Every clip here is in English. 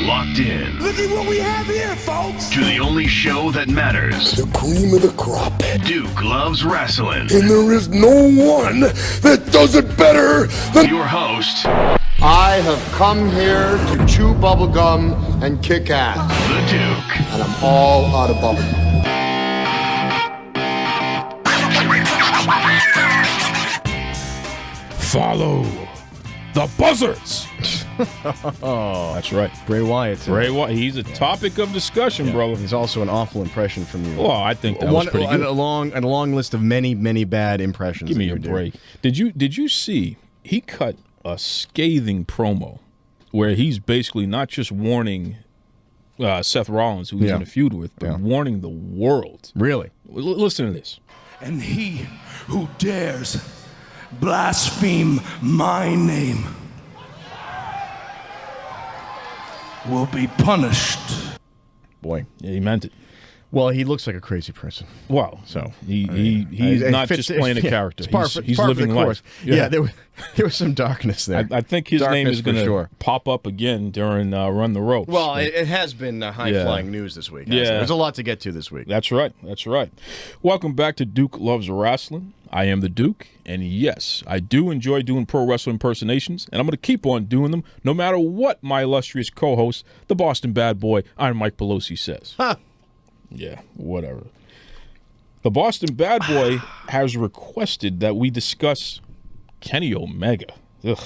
locked in. Look at what we have here, folks. To the only show that matters. The cream of the crop. Duke Loves Rasslin. And there is no one that does it better than your host. I have come here to chew bubblegum and kick ass. The Duke. And I'm all out of bubblegum. Follow the buzzards. Oh, that's right. Bray Wyatt. Bray Wyatt. He's a topic of discussion, brother. He's also an awful impression from you. Well, I think that was pretty good. A long list of many bad impressions. Give me a break. Did you see he cut a scathing promo where he's basically not just warning Seth Rollins, who he's in a feud with, but warning the world. Really? Listen to this. And he who dares blaspheme my name will be punished. Boy. Yeah, he meant it. Well, he looks like a crazy person. Well, so he's not just playing a character. He's living life. Yeah, there was some darkness there. I think his name is going to pop up again during Run the Ropes. Well, it has been high-flying news this week. Yeah. There's a lot to get to this week. That's right. That's right. Welcome back to Duke Loves Rasslin. I am the Duke, and yes, I do enjoy doing pro wrestling impersonations, and I'm going to keep on doing them no matter what my illustrious co-host, the Boston Bad Boy, Iron Mike Pelosi, says. Huh. Yeah, whatever. The Boston Bad Boy has requested that we discuss Kenny Omega. Ugh.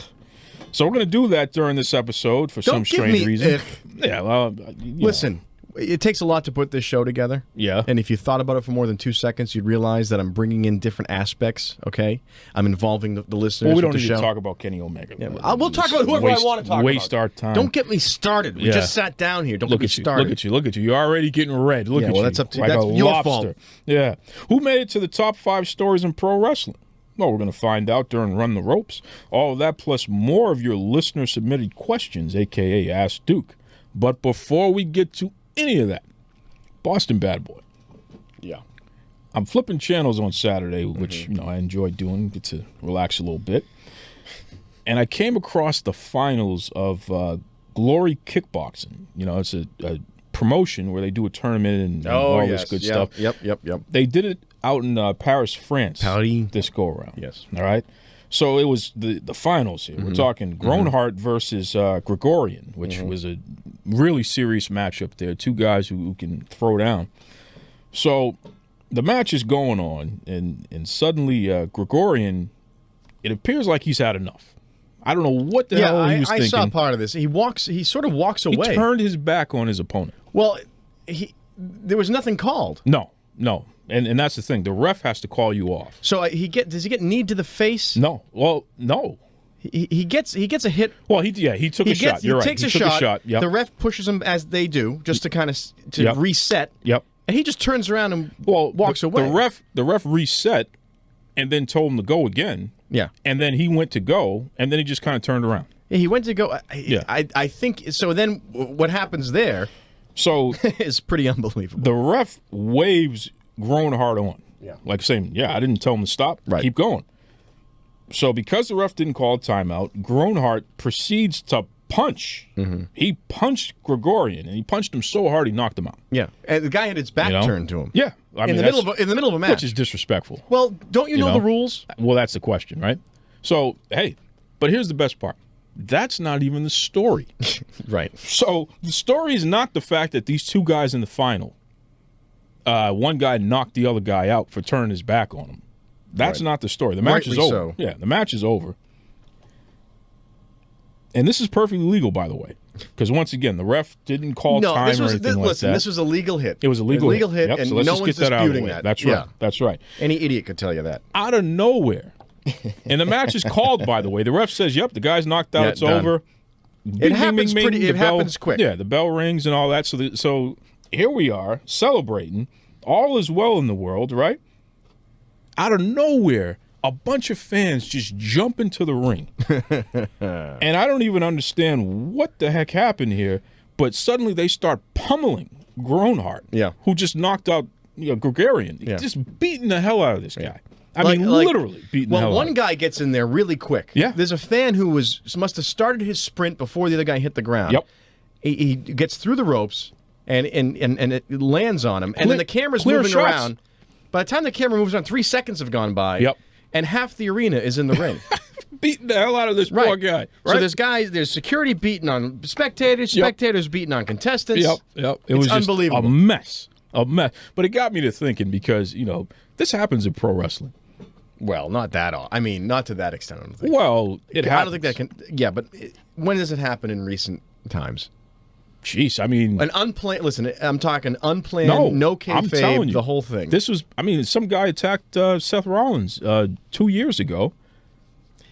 So we're going to do that during this episode for some strange reason. Yeah, well, listen. It takes a lot to put this show together. Yeah. And if you thought about it for more than 2 seconds, you'd realize that I'm bringing in different aspects, okay? I'm involving the listeners. Well, we don't with need the to show. talk about Kenny Omega. Yeah, we'll talk about whoever I want to talk about. Waste our time. Don't get me started. We just sat down here. Don't get me started. Look at you. Look at you. You're already getting red. Look at you. That's up to like that's a your lobster. fault. Yeah. Who made it to the top 5 stories in pro wrestling? Well, we're going to find out during Run the Ropes. All of that plus more of your listener-submitted questions, a.k.a. Ask Duke. But before we get to any of that, Boston Bad Boy. Yeah. I'm flipping channels on Saturday, which I enjoy doing, get to relax a little bit. And I came across the finals of Glory Kickboxing. It's a promotion where they do a tournament and all this good stuff. Yep. They did it out in Paris, France this go-around. Yes. All right? So it was the finals here. We're talking Groenhart versus Gregorian, which was a really serious matchup there. Two guys who can throw down. So the match is going on, and suddenly Gregorian, it appears like he's had enough. I don't know what the hell he was thinking. I saw part of this. He sort of walks away. He turned his back on his opponent. Well, there was nothing called. No. And that's the thing. The ref has to call you off. So does he get kneed to the face? No. Well, no. He gets a hit. Well, he took a shot. You're right. He takes a shot. Yep. The ref pushes him as they do, just to kind of reset. Yep. And he just turns around and walks away. The ref reset and then told him to go again. Yeah. And then he went to go, and then he just kind of turned around. Yeah, he went to go. Yeah. I think so. Then what happens there? So is pretty unbelievable. The ref waves Groenhart on. Yeah. Like saying, I didn't tell him to stop. Right. Keep going. So because the ref didn't call a timeout, Groenhart proceeds to punch. He punched Gregorian, and he punched him so hard he knocked him out. Yeah. And the guy had his back turned to him. Yeah. In the middle of a match. Which is disrespectful. Well, don't you know the rules? Well, that's the question, right? So, hey, but here's the best part. That's not even the story. Right. So the story is not the fact that these two guys in the final, one guy knocked the other guy out for turning his back on him. That's not the story. The match is over. So. Yeah, the match is over. And this is perfectly legal, by the way, because once again, the ref didn't call time or anything like that. This was a legal hit. It was a legal hit, yep, and so let's no just one's get that out of the disputing way. that. That's right. That's right. Any idiot could tell you that. Out of nowhere, and the match is called. By the way, the ref says, "Yep, the guy's knocked out. It's done. over." It happens happens quick. Yeah, the bell rings and all that. So here we are celebrating. All is well in the world, right? Out of nowhere, a bunch of fans just jump into the ring. And I don't even understand what the heck happened here, but suddenly they start pummeling Groenhart, who just knocked out Gregorian. Yeah. Just beating the hell out of this guy. I mean, literally beating the hell out of him. Well, one guy gets in there really quick. Yeah. There's a fan who must have started his sprint before the other guy hit the ground. Yep. He gets through the ropes, and it lands on him. And then the camera's moving shots. around. By the time the camera moves on, 3 seconds have gone by. Yep. And half the arena is in the ring. Beating the hell out of this poor guy. Right? So there's security beating on spectators beating on contestants. Yep. It was just unbelievable. a mess. But it got me to thinking because, this happens in pro wrestling. Well, not that all. I mean, not to that extent. I don't think. Well, it happens. I don't think that can. Yeah, but when does it happen in recent times? Jeez, I mean, an unplanned. Listen, I'm talking unplanned. No kayfabe. I'm telling you, the whole thing. This was. I mean, some guy attacked Seth Rollins 2 years ago.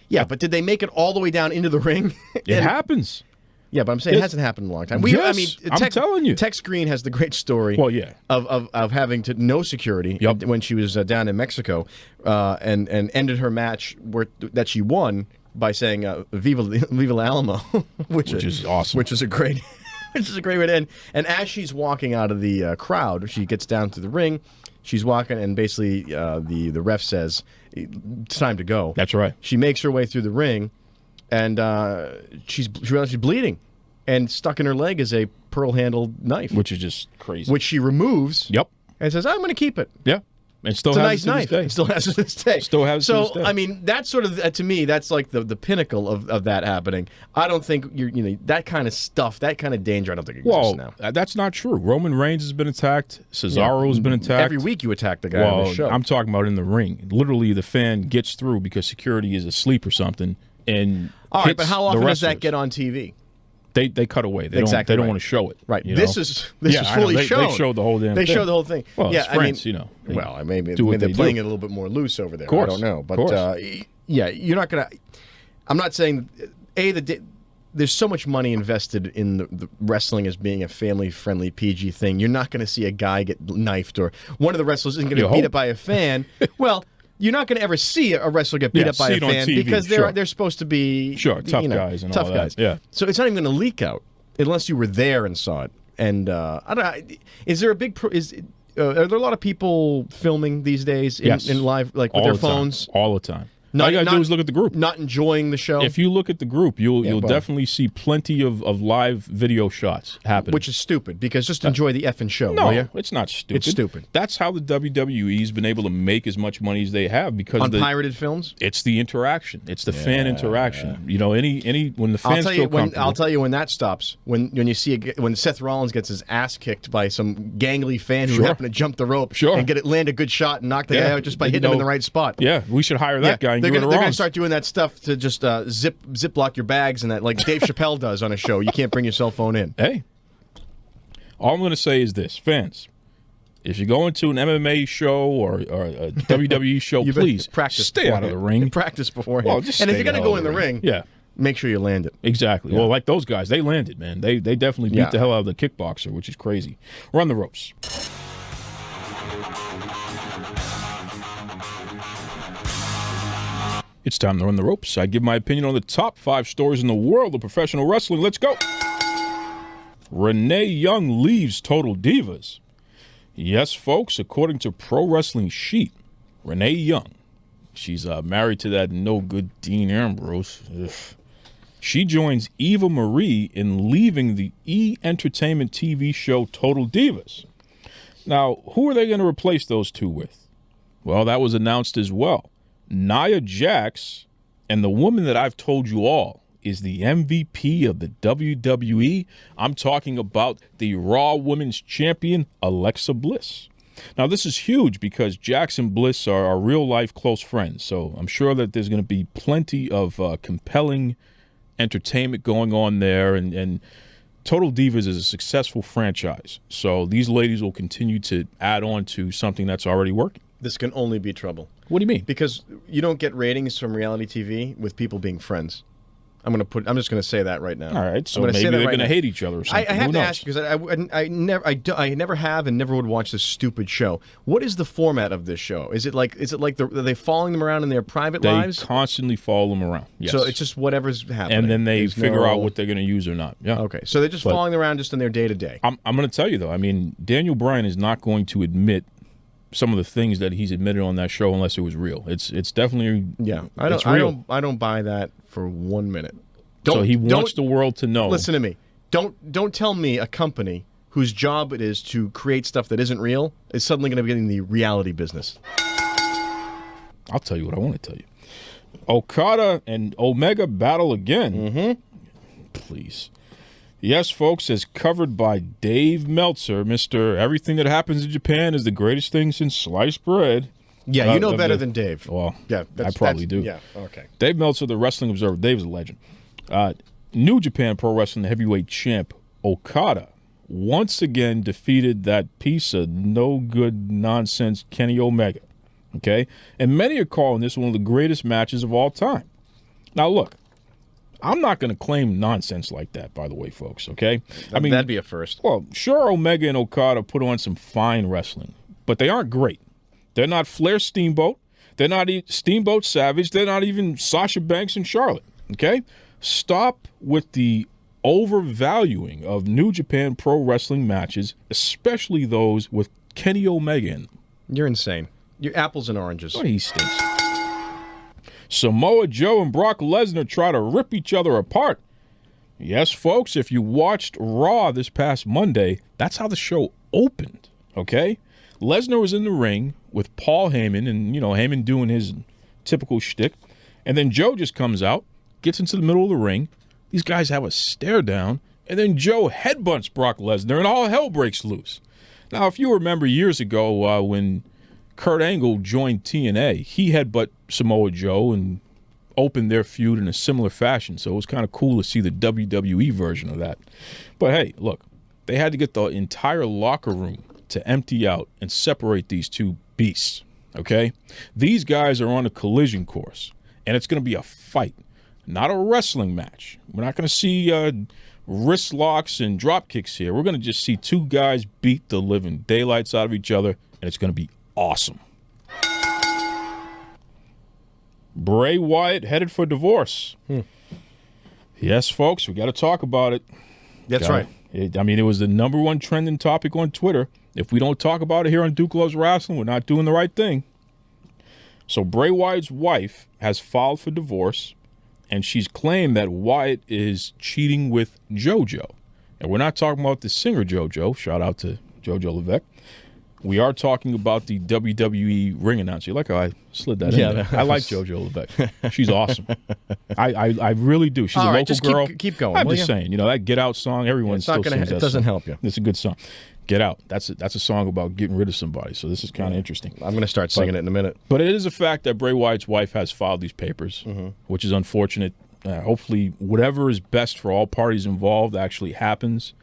Yeah, but did they make it all the way down into the ring? It happens. Yeah, but I'm saying it hasn't happened in a long time. I'm telling you. Tex Green has the great story. Well, yeah. Of having no security when she was down in Mexico, and ended her match that she won by saying "Viva la Alamo," which is awesome. Which is a great way to end. And as she's walking out of the crowd, she gets down to the ring. She's walking, and basically the ref says, "It's time to go." That's right. She makes her way through the ring, and she realizes she's bleeding, and stuck in her leg is a pearl-handled knife, which is just crazy. Which she removes. Yep. And says, "I'm going to keep it." Yeah. And still it's has a nice knife. It still has it to this day. Still has it to this day. I mean, that's sort of, to me, that's like the pinnacle of that happening. I don't think that kind of stuff, that kind of danger, I don't think exists now. That's not true. Roman Reigns has been attacked. Cesaro's been attacked. Every week you attack the guy on the show. I'm talking about in the ring. Literally, the fan gets through because security is asleep or something, and all right, but how often does that get on TV? They cut away. They don't want to show it. Right. This is fully shown. They showed the whole damn thing. They showed the whole thing. Well, it's France, Well, maybe they're playing it a little bit more loose over there. I don't know. But yeah, you're not going to. I'm not saying there's so much money invested in the wrestling as being a family-friendly PG thing. You're not going to see a guy get knifed, or one of the wrestlers isn't going to get beat up by a fan. Well. You're not going to ever see a wrestler get beat up by a fan because they're supposed to be tough guys and tough all guys. That. Yeah. So it's not even going to leak out unless you were there and saw it. And I don't know. Is there a big? Are there a lot of people filming these days in live, like with their phones all the time? All you got to do is look at the group. Not enjoying the show. If you look at the group, you'll definitely see plenty of live video shots happening. Which is stupid, because just enjoy the effing show, no, will you? It's not stupid. It's stupid. That's how the WWE's been able to make as much money as they have, because on pirated films. It's the interaction. It's the fan interaction. When the fans feel comfortable. I'll tell you when that stops. When you see when Seth Rollins gets his ass kicked by some gangly fan who happened to jump the rope and land a good shot and knock the guy out just by hitting him in the right spot. Yeah, we should hire that guy. They're going to start doing that stuff to just zip lock your bags and that, like Dave Chappelle does on a show. You can't bring your cell phone in. Hey, all I'm going to say is this, fans: if you're going to an MMA show or a WWE show, please stay out of the ring. Practice beforehand. Well, and if you're going to go in the ring, make sure you land it. Exactly. Yeah. Well, like those guys, they landed, man. They definitely beat the hell out of the kickboxer, which is crazy. Run the ropes. It's time to run the ropes. I give my opinion on the top 5 stories in the world of professional wrestling. Let's go. Renee Young leaves Total Divas. Yes, folks, according to Pro Wrestling Sheet, Renee Young, she's married to that no-good Dean Ambrose. Ugh. She joins Eva Marie in leaving the E! Entertainment TV show Total Divas. Now, who are they going to replace those two with? Well, that was announced as well. Nia Jax, and the woman that I've told you all is the MVP of the WWE. I'm talking about the Raw Women's Champion, Alexa Bliss. Now, this is huge because Jax and Bliss are real-life close friends, so I'm sure that there's going to be plenty of compelling entertainment going on there, and Total Divas is a successful franchise, so these ladies will continue to add on to something that's already working. This can only be trouble. What do you mean? Because you don't get ratings from reality TV with people being friends. I'm just going to say that right now. All right, so maybe they're going to hate each other or something. I have to ask you, because I never have and never would watch this stupid show. What is the format of this show? Is it like are they following them around in their private lives? They constantly follow them around. Yes. So it's just whatever's happening, and then they figure out what they're going to use or not. Yeah. Okay, so they're just following them around just in their day to day. I'm going to tell you though. I mean, Daniel Bryan is not going to admit some of the things that he's admitted on that show unless it was real. It's definitely I don't buy that for 1 minute. So he wants the world to know. Listen to me. Don't tell me a company whose job it is to create stuff that isn't real is suddenly going to be getting the reality business. I'll tell you what I want to tell you. Okada and Omega battle again. Mm-hmm. Please. Yes, folks, as covered by Dave Meltzer, Mr. Everything that happens in Japan is the greatest thing since sliced bread. Yeah, you know better than Dave. Well, yeah, I probably do. Yeah, okay. Dave Meltzer, the Wrestling Observer. Dave's a legend. New Japan Pro Wrestling heavyweight champ Okada once again defeated that piece of no-good nonsense Kenny Omega. Okay? And many are calling this one of the greatest matches of all time. Now, look, I'm not going to claim nonsense like that, by the way, folks, okay? I mean, that'd be a first. Well, sure, Omega and Okada put on some fine wrestling, but they aren't great. They're not Flair Steamboat. They're not Steamboat Savage. They're not even Sasha Banks and Charlotte, okay? Stop with the overvaluing of New Japan Pro Wrestling matches, especially those with Kenny Omega in them. You're insane. You're apples and oranges. Oh, he stinks. Samoa Joe and Brock Lesnar try to rip each other apart. Yes, folks, if you watched Raw this past Monday, that's how the show opened, okay? Lesnar was in the ring with Paul Heyman and, Heyman doing his typical shtick. And then Joe just comes out, gets into the middle of the ring. These guys have a stare down. And then Joe headbutts Brock Lesnar and all hell breaks loose. Now, if you remember years ago when Kurt Angle joined TNA, he headbutt Samoa Joe and opened their feud in a similar fashion. So it was kind of cool to see the WWE version of that. But hey, look, they had to get the entire locker room to empty out and separate these two beasts, okay? These guys are on a collision course, and it's going to be a fight, not a wrestling match. We're not going to see wrist locks and drop kicks here. We're going to just see two guys beat the living daylights out of each other, and it's going to be awesome. Bray Wyatt headed for divorce. Yes, folks, we got to talk about it. That's right. It was the number one trending topic on Twitter. If we don't talk about it here on Duke Loves Rasslin, we're not doing the right thing. So Bray Wyatt's wife has filed for divorce, and she's claimed that Wyatt is cheating with JoJo. And we're not talking about the singer JoJo. Shout out to JoJo Levesque. We are talking about the WWE ring announcer. You like how I slid that in there? I like JoJo Levesque. She's awesome. I really do. She's a local just girl. Keep going. I'm just saying, that Get Out song, everyone still sings that It doesn't song. help you. It's a good song. Get Out. That's a song about getting rid of somebody. So this is kind of interesting. I'm going to start singing it in a minute. But it is a fact that Bray Wyatt's wife has filed these papers, which is unfortunate. Hopefully, whatever is best for all parties involved actually happens.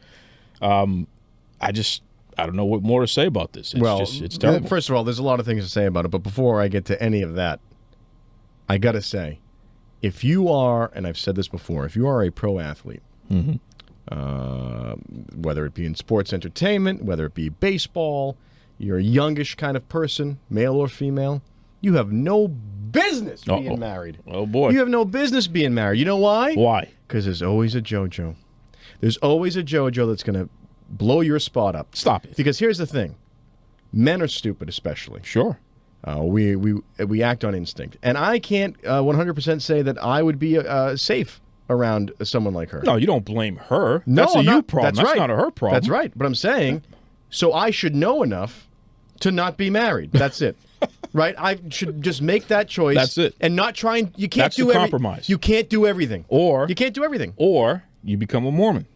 I don't know what more to say about this. It's terrible. First of all, there's a lot of things to say about it, but before I get to any of that, I got to say, if you are, and I've said this before, if you are a pro athlete, whether it be in sports entertainment, whether it be baseball, you're a youngish kind of person, male or female, you have no business being married. Oh, boy. You have no business being married. You know why? Why? Because there's always a JoJo. There's always a JoJo that's going to blow your spot up. Stop it. Because here's the thing. Men are stupid, especially. Sure. We act on instinct. And I can't 100% say that I would be safe around someone like her. No, you don't blame her. No, that's a you problem. That's right. not a her problem. That's right. But I'm saying, so I should know enough to not be married. That's it. Right? I should just make that choice. That's it. And not try and you can't That's do the compromise. You can't do everything. You can't do everything. Or you become a Mormon.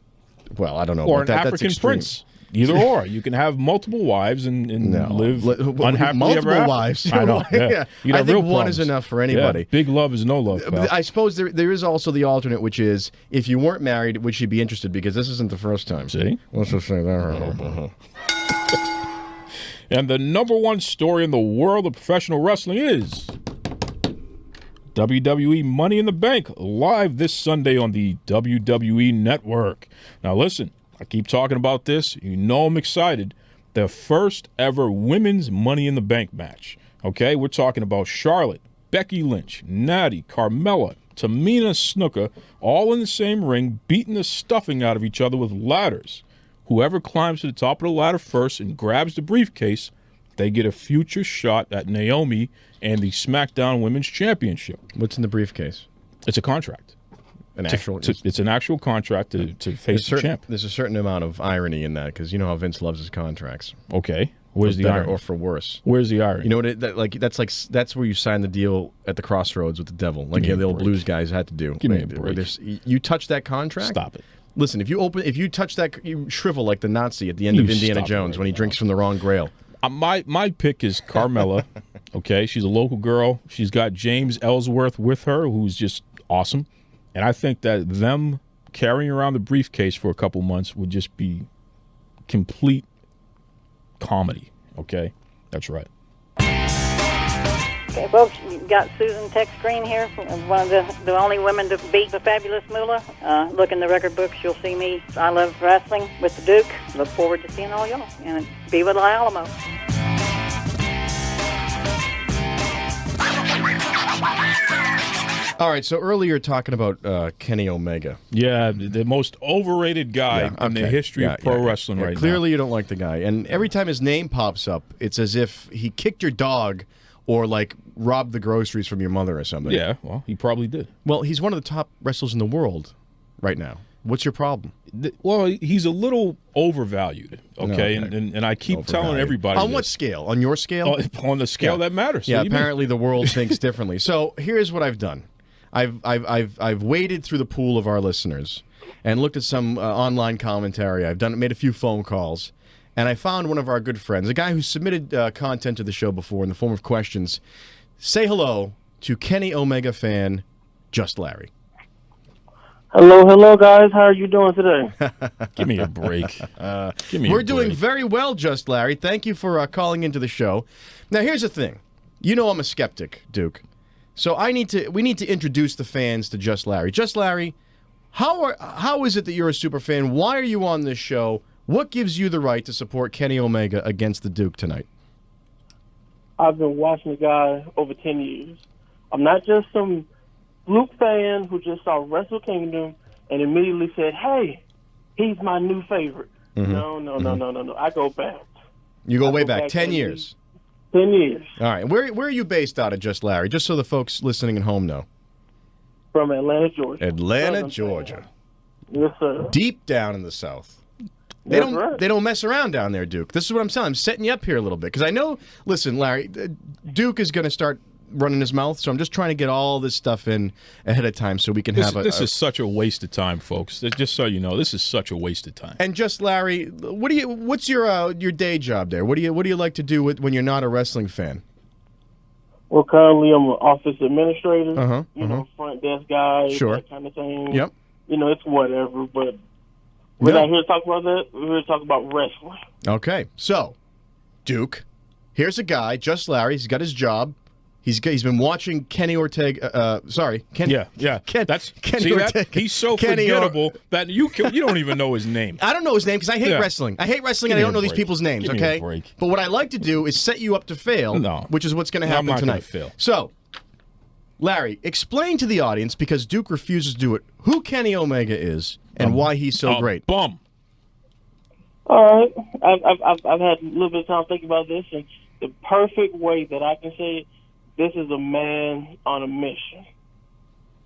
Well, I don't know. Or about an African prince. Either or. You can have multiple wives and live unhappily ever after. Multiple wives. I know. Yeah. I think one is enough for anybody. Yeah. Big love is no love, pal. I suppose there is also the alternate, which is if you weren't married, would you be interested? Because this isn't the first time. See? Let's just say that. And the number one story in the world of professional wrestling is WWE Money in the Bank, live this Sunday on the WWE Network. Now listen, I keep talking about this. You know I'm excited. The first ever women's Money in the Bank match. Okay, we're talking about Charlotte, Becky Lynch, Natty, Carmella, Tamina Snuka, all in the same ring, beating the stuffing out of each other with ladders. Whoever climbs to the top of the ladder first and grabs the briefcase, they get a future shot at Naomi and the SmackDown Women's Championship. What's in the briefcase? It's a contract. It's an actual contract to face the champ. There's a certain amount of irony in that because you know how Vince loves his contracts. Okay, where's the irony? Or for worse? Where's the irony? You know what? That's where you sign the deal at the crossroads with the devil, like the old blues guys had to do. Give me a break. You touch that contract. Stop it. Listen, if you touch that, you shrivel like the Nazi at the end of Indiana Jones when he drinks from the wrong grail. My pick is Carmella. Okay, she's a local girl. She's got James Ellsworth with her, who's just awesome. And I think that them carrying around the briefcase for a couple months would just be complete comedy. Okay, that's right. Okay, folks, you've got Susan Tex Green here, one of the only women to beat the fabulous Moolah. Look in the record books, you'll see me. I love wrestling with the Duke. Look forward to seeing all y'all. And Viva La Alamo. All right, so earlier talking about Kenny Omega. Yeah, the most overrated guy in the history of pro wrestling right now. Clearly you don't like the guy. And every time his name pops up, it's as if he kicked your dog or, like, robbed the groceries from your mother or something. Yeah, well, he probably did. Well, he's one of the top wrestlers in the world right now. What's your problem? Well, he's a little overvalued, okay? And I keep telling everybody on what scale? On your scale? On the scale that matters. Yeah, apparently the world thinks differently. So here's what I've done. I've waded through the pool of our listeners and looked at some online commentary. I've made a few phone calls, and I found one of our good friends, a guy who submitted content to the show before in the form of questions. Say hello to Kenny Omega fan, Just Larry. Hello, guys. How are you doing today? Give me a break. We're doing very well, Just Larry. Thank you for calling into the show. Now, here's the thing. You know I'm a skeptic, Duke. So we need to introduce the fans to Just Larry. Just Larry, how is it that you're a super fan? Why are you on this show? What gives you the right to support Kenny Omega against the Duke tonight? I've been watching the guy over 10 years. I'm not just some Luke fan who just saw Wrestle Kingdom and immediately said, hey, he's my new favorite. Mm-hmm. No. I go back. You go way back 10 years. 10 years. All right. Where are you based out of, Just Larry? Just so the folks listening at home know. From Atlanta, Georgia. Atlanta, Georgia. Yes, sir. Deep down in the South. They don't mess around down there, Duke. This is what I'm telling. I'm setting you up here a little bit because I know. Listen, Larry, Duke is going to start running his mouth, so I'm just trying to get all this stuff in ahead of time so we can have This is such a waste of time, folks. Just so you know, this is such a waste of time. And Just Larry, what's your day job there? What do you like to do when you're not a wrestling fan? Well, currently I'm an office administrator. You know, front desk guy, that kind of thing. Yep. You know, it's whatever, but we're not here to talk about that. We're here to talk about wrestling. Okay, so Duke, here's a guy, Just Larry. He's got his job. He's been watching Kenny Ortega. Kenny. Yeah. That's Kenny See Ortega. That? He's so forgettable that you don't even know his name. I don't know his name because I hate wrestling. I hate wrestling and I don't know these people's names. Give me a break. But what I like to do is set you up to fail. Which is what's going to happen I'm not tonight. Gonna fail. So, Larry, explain to the audience because Duke refuses to do it. Who Kenny Omega is and why he's so great. Bum. All right, I've had a little bit of time thinking about this, and the perfect way that I can say it. This is a man on a mission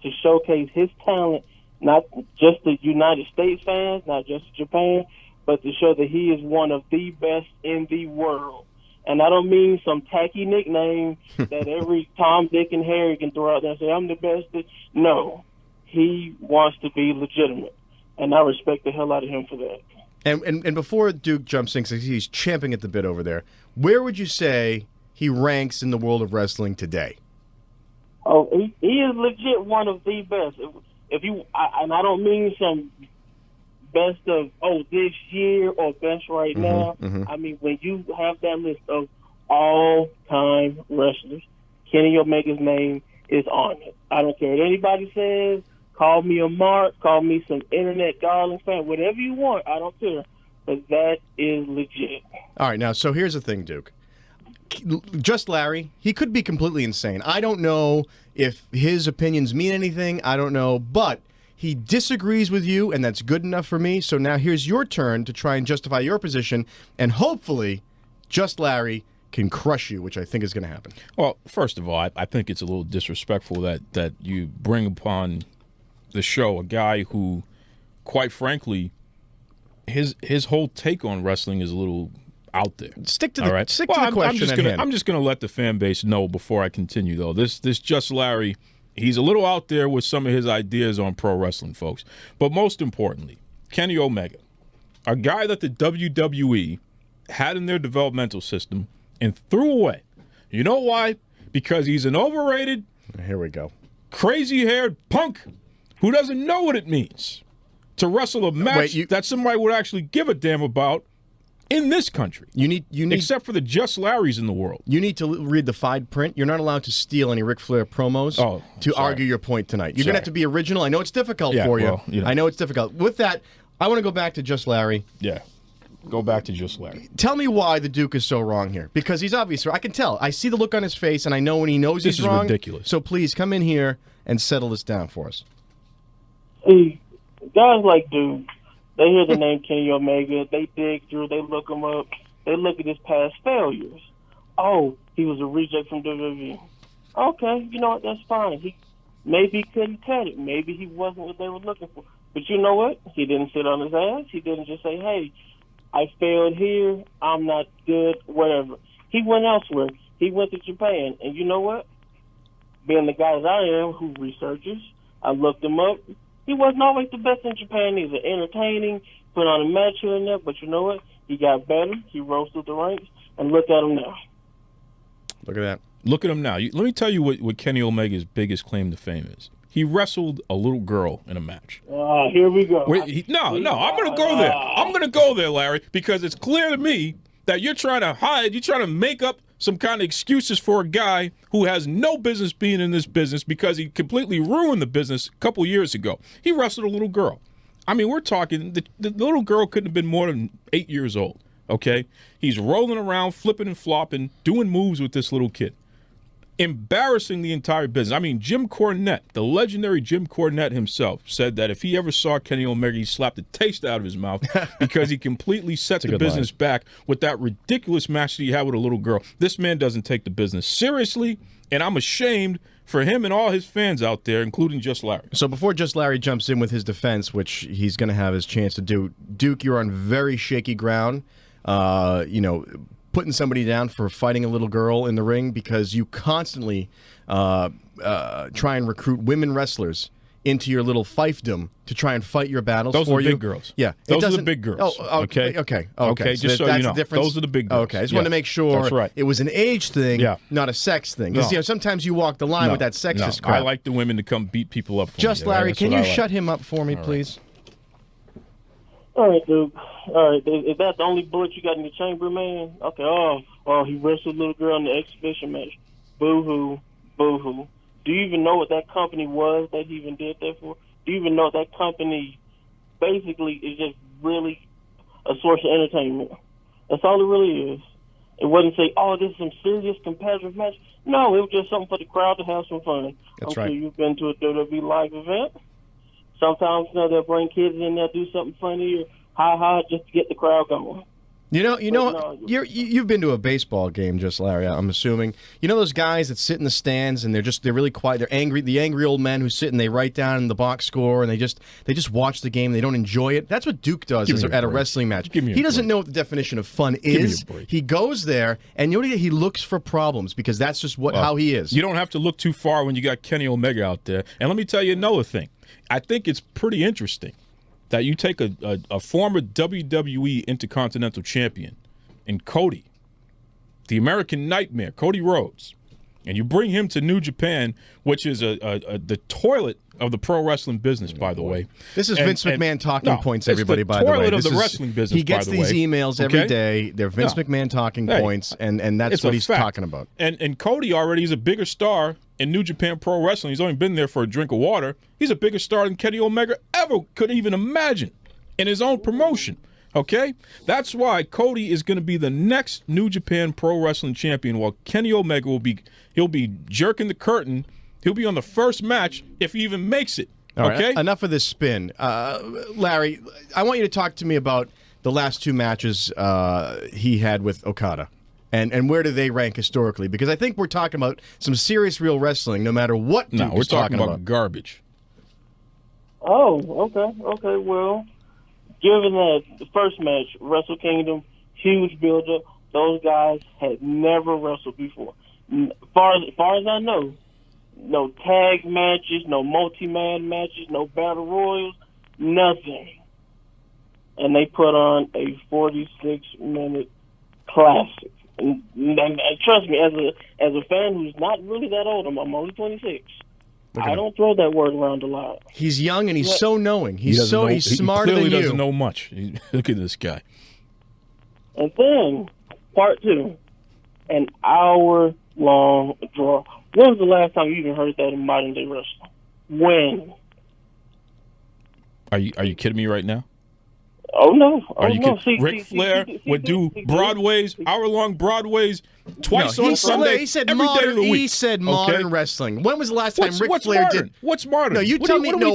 to showcase his talent, not just to United States fans, not just to Japan, but to show that he is one of the best in the world. And I don't mean some tacky nickname that every Tom, Dick, and Harry can throw out there and say, I'm the best. No, he wants to be legitimate, and I respect the hell out of him for that. And before Duke jumps in, because he's champing at the bit over there, where would you say he ranks in the world of wrestling today? Oh, he is legit one of the best. And I don't mean some best of this year or best right now. I mean when you have that list of all-time wrestlers, Kenny Omega's name is on it. I don't care what anybody says. Call me a mark. Call me some internet darling fan. Whatever you want, I don't care. But that is legit. All right, now so here's the thing, Duke. Just Larry, he could be completely insane. I don't know if his opinions mean anything. I don't know, but he disagrees with you, and that's good enough for me. So now here's your turn to try and justify your position, and hopefully Just Larry can crush you, which I think is going to happen. Well, first of all, I think it's a little disrespectful that you bring upon the show, a guy who, quite frankly, his whole take on wrestling is a little out there. Stick to the question. I'm just gonna let the fan base know before I continue, though. This Just Larry, he's a little out there with some of his ideas on pro wrestling, folks. But most importantly, Kenny Omega, a guy that the WWE had in their developmental system and threw away. You know why? Because he's an overrated, here we go, crazy-haired punk who doesn't know what it means to wrestle a match that somebody would actually give a damn about in this country. You need, except for the Just Larrys in the world. You need to read the fine print. You're not allowed to steal any Ric Flair promos to argue your point tonight. You're going to have to be original. I know it's difficult for you. Well, you know. I know it's difficult. With that, I want to go back to Just Larry. Yeah. Go back to Just Larry. Tell me why the Duke is so wrong here. Because he's obvious. I can tell. I see the look on his face, and I know when he knows he's wrong. This is ridiculous. So please come in here and settle this down for us. See, guys like Duke, they hear the name Kenny Omega, they dig through, they look him up, they look at his past failures. Oh, he was a reject from WWE. Okay, you know what? That's fine. Maybe he couldn't cut it. Maybe he wasn't what they were looking for. But you know what? He didn't sit on his ass. He didn't just say, hey, I failed here, I'm not good, whatever. He went elsewhere. He went to Japan. And you know what? Being the guy that I am who researches, I looked him up. He wasn't always the best in Japan either. Entertaining, put on a match here and there, but you know what? He got better. He rose through the ranks, and look at him now. Look at that. Look at him now. Let me tell you what Kenny Omega's biggest claim to fame is. He wrestled a little girl in a match. Here we go. I'm going to go there. I'm going to go there, Larry, because it's clear to me that you're trying to hide, you're trying to make up some kind of excuses for a guy who has no business being in this business because he completely ruined the business a couple years ago. He wrestled a little girl. I mean, we're talking, the little girl couldn't have been more than 8 years old, okay? He's rolling around, flipping and flopping, doing moves with this little kid. Embarrassing the entire business. I mean, Jim Cornette, the legendary Jim Cornette himself, said that if he ever saw Kenny Omega, he slapped the taste out of his mouth because he completely set the business back with that ridiculous match that he had with a little girl. This man doesn't take the business seriously, and I'm ashamed for him and all his fans out there, including Just Larry. So before Just Larry jumps in with his defense, which he's going to have his chance to do, Duke, you're on very shaky ground. Putting somebody down for fighting a little girl in the ring because you constantly try and recruit women wrestlers into your little fiefdom to try and fight your battles those for are you. Big girls. Yeah. Those are the big girls. Okay. Just so you know. Those are the big girls. Okay. I just want to make sure it was an age thing, not a sex thing. Because sometimes you walk the line with that sexist crap. I like the women to come beat people up for Just me. Larry, can you shut him up for me, please? All right, Duke. All right, is that the only bullet you got in the chamber, man? Okay, he wrestled a little girl in the exhibition match. Boo-hoo, boo-hoo. Do you even know what that company was that he even did that for? Do you even know that company basically is just really a source of entertainment? That's all it really is. It wasn't say, this is some serious competitive match. No, it was just something for the crowd to have some fun. That's I'm right. sure you've been to a WWE live event. Sometimes, they'll bring kids in there, do something funny or ha-ha just to get the crowd going. You've been to a baseball game, Just Larry, I'm assuming. You know those guys that sit in the stands and they're really quiet. They're angry. The angry old men who sit and they write down the box score and they just watch the game. They don't enjoy it. That's what Duke does at a wrestling match. He doesn't know what the definition of fun is. He goes there and he looks for problems because that's just how he is. You don't have to look too far when you got Kenny Omega out there. And let me tell you another thing. I think it's pretty interesting that you take a former WWE Intercontinental Champion in Cody, the American Nightmare, Cody Rhodes, and you bring him to New Japan, which is the toilet of the pro wrestling business, by the way. This is Vince McMahon talking points, everybody, by the way. It's the toilet of the wrestling business, he gets these emails every day. They're Vince McMahon talking points, and that's what he's talking about. And Cody already is a bigger star in New Japan Pro Wrestling. He's only been there for a drink of water. He's a bigger star than Kenny Omega ever could even imagine in his own promotion. Okay? That's why Cody is going to be the next New Japan Pro Wrestling champion, while Kenny Omega he'll be jerking the curtain. He'll be on the first match if he even makes it. Okay? Right, enough of this spin. Larry, I want you to talk to me about the last two matches he had with Okada. And where do they rank historically? Because I think we're talking about some serious real wrestling, no matter what Duke is talking about. Garbage. Oh, okay. Well, given that the first match, Wrestle Kingdom, huge build-up, those guys had never wrestled before. Far as I know, no tag matches, no multi-man matches, no battle royals, nothing. And they put on a 46-minute classic. And trust me, as a fan who's not really that old, I'm only 26. I don't throw that word around a lot. He's young and he's so knowing. He's smarter he than you. Clearly doesn't know much. Look at this guy. And then part 2, an hour-long draw. When was the last time you even heard that in modern day wrestling? When? Are you kidding me right now? Oh no! Ric Flair would do Broadways, hour-long Broadways, twice on Sunday. He said every modern, day of the week. He said modern wrestling. When was the last time Ric Flair did? What's modern? No, you tell me. No,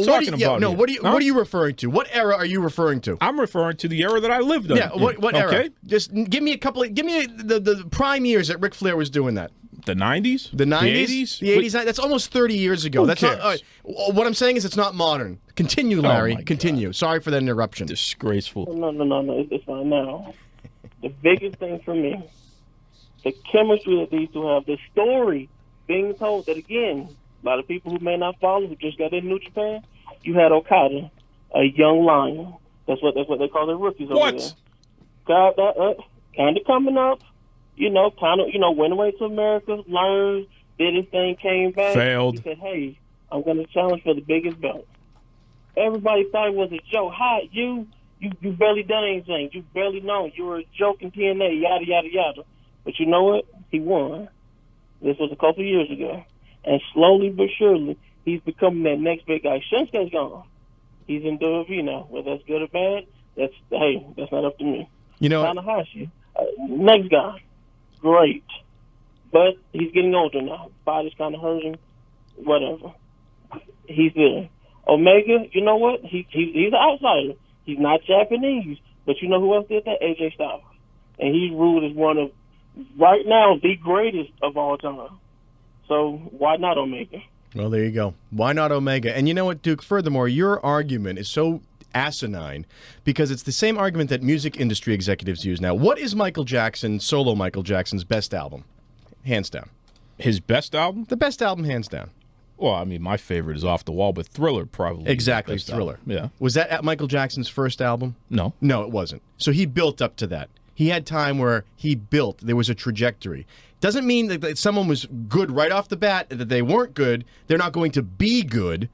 what are you referring to? What era are you referring to? I'm referring to the era that I lived in. Yeah, what era? Just give me the prime years that Ric Flair was doing that. The 90s? The 90s? The 80s? That's almost 30 years ago. That's cares? not, what I'm saying is it's not modern. Continue, Larry. Continue. Sorry for that interruption. Disgraceful. No. It's fine now. The biggest thing for me, the chemistry that these two have, the story being told that, again, a lot of people who may not follow, who just got in New Japan, you had Okada, a young lion. That's what they call their rookies over there. Kind of coming up. Went away to America, learned, did his thing, came back. Failed. He said, hey, I'm going to challenge for the biggest belt. Everybody thought it was a joke. Hi, you barely done anything. You barely known. You were a joke in TNA, yada, yada, yada. But you know what? He won. This was a couple of years ago. And slowly but surely, he's becoming that next big guy. Shinsuke's gone. He's in WWE now. Whether that's good or bad, that's not up to me. Tanahashi, next guy. Great. But he's getting older now. Body's kind of hurting. Whatever. He's there. Omega, you know what? He's an outsider. He's not Japanese. But you know who else did that? AJ Styles. And he's ruled as one of, right now, the greatest of all time. So why not Omega? Well, there you go. Why not Omega? And you know what, Duke? Furthermore, your argument is so asinine because it's the same argument that music industry executives use now. What is Michael Jackson's best album? Hands down. His best album? The best album, hands down. Well, I mean, my favorite is Off the Wall, but Thriller probably. Exactly, Thriller. Album. Yeah. Was that Michael Jackson's first album? No. No, it wasn't. So he built up to that. He had time where he built. There was a trajectory. Doesn't mean that someone was good right off the bat, that they weren't good. They're not going to be good.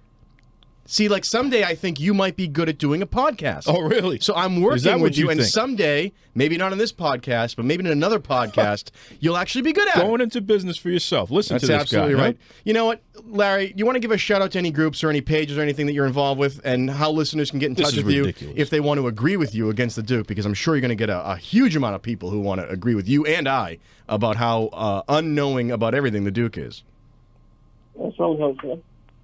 See, like someday I think you might be good at doing a podcast. Oh, really? So I'm working with you, and someday, maybe not on this podcast, but maybe in another podcast, you'll actually be good at it. Going into business for yourself. Listen to this guy. That's absolutely right. Huh? You know what, Larry, you want to give a shout-out to any groups or any pages or anything that you're involved with and how listeners can get in touch with you if they want to agree with you against the Duke? Because I'm sure you're going to get a huge amount of people who want to agree with you and I about how unknowing about everything the Duke is. That's really helpful.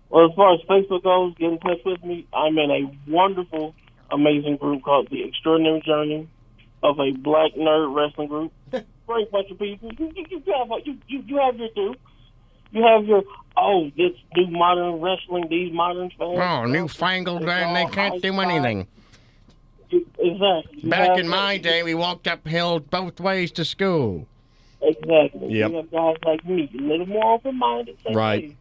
Well, as far as Facebook goes, get in touch with me. I'm in a wonderful, amazing group called The Extraordinary Journey of a Black Nerd Wrestling Group. Great bunch of people. You have your Dukes. You have your, this new modern wrestling, these modern fans. Oh, newfangled, and they can't do anything. Exactly. Back in my day, we walked uphill both ways to school. Exactly. Yep. You have guys like me, a little more open-minded. Right. Hey,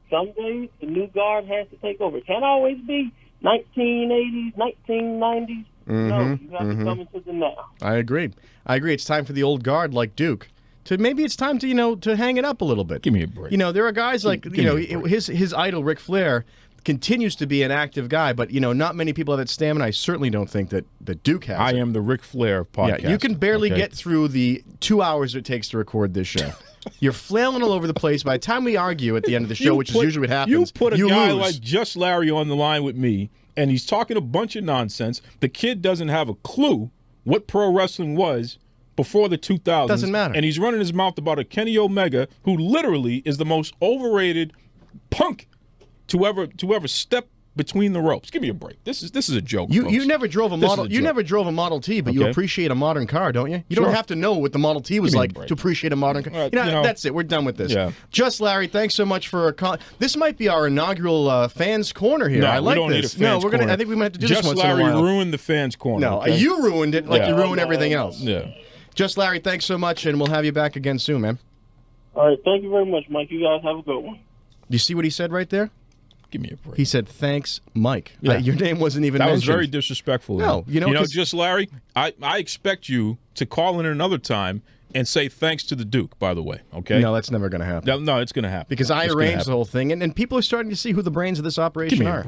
someday the new guard has to take over. It can't always be 1980s, 1990s. No, you have to come into the now. I agree. It's time for the old guard like Duke. Maybe it's time to to hang it up a little bit. Give me a break. There are guys like his idol Ric Flair continues to be an active guy, but not many people have that stamina. I certainly don't think that Duke has. I am the Ric Flair podcast. Yeah, you can barely get through the 2 hours it takes to record this show. You're flailing all over the place. By the time we argue at the end of the show, which is usually what happens, you put a guy lose. like Just Larry on the line with me, and he's talking a bunch of nonsense. The kid doesn't have a clue what pro wrestling was before the 2000s. Doesn't matter. And he's running his mouth about a Kenny Omega, who literally is the most overrated punk to ever step between the ropes. Give me a break. This is a joke. You never drove a Model. You never drove a Model T, but you appreciate a modern car, don't you? You don't have to know what the Model T was like to appreciate a modern car. That's it. We're done with this. Yeah. Just Larry, thanks so much for a call. This might be our inaugural fans corner here. No, I like we don't this. Need a fans we're gonna. corner. I think we might have to do Just this once Larry in a while. ruined the fans corner. No, okay? you ruined it like you ruined everything else. Yeah. Just Larry, thanks so much, and we'll have you back again soon, man. All right, thank you very much, Mike. You guys have a good one. You see what he said right there? Give me a break. He said, "Thanks, Mike." Yeah. Your name wasn't even mentioned. That was very disrespectful. No, just Larry, I expect you to call in another time and say thanks to the Duke, by the way, okay? No, that's never going to happen. No, it's going to happen. Because I arranged the whole thing, and people are starting to see who the brains of this operation are.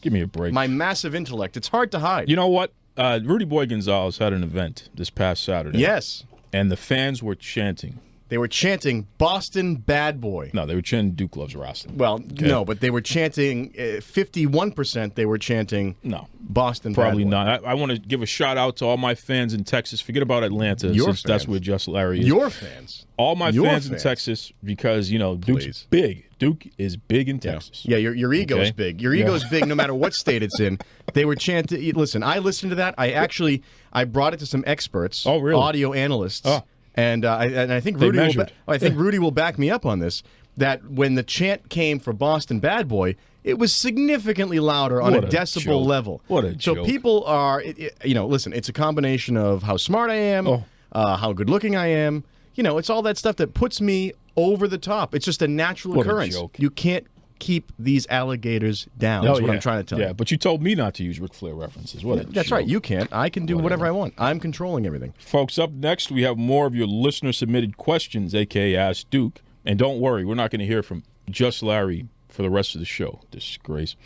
Give me a break. My massive intellect. It's hard to hide. You know what? Rudy Boy Gonzalez had an event this past Saturday. Yes. And the fans were chanting. They were chanting Boston Bad Boy. No, they were chanting Duke Loves Rasslin. Well, no, but they were chanting 51%. They were chanting Boston Probably Bad Boy. not. I want to give a shout out to all my fans in Texas. Forget about Atlanta, since that's where Just Larry is. Your fans. All my fans in Texas, because Duke's big. Duke is big in Texas. Yeah, your ego's big. Your ego's big no matter what state it's in. They were chanting. Listen, I listened to that. I brought it to some experts, audio analysts. Oh. And I think Rudy will back me up on this. That when the chant came for Boston Bad Boy, it was significantly louder on a decibel level. What a joke! So people are, listen. It's a combination of how smart I am, how good looking I am. It's all that stuff that puts me over the top. It's just a natural occurrence. A joke. You can't keep these alligators down. That's what I'm trying to tell you. Yeah, but you told me not to use Ric Flair references. That's right. You can't. I can do whatever I want. I'm controlling everything. Folks, up next, we have more of your listener-submitted questions, a.k.a. Ask Duke. And don't worry, we're not going to hear from Just Larry for the rest of the show. Disgrace.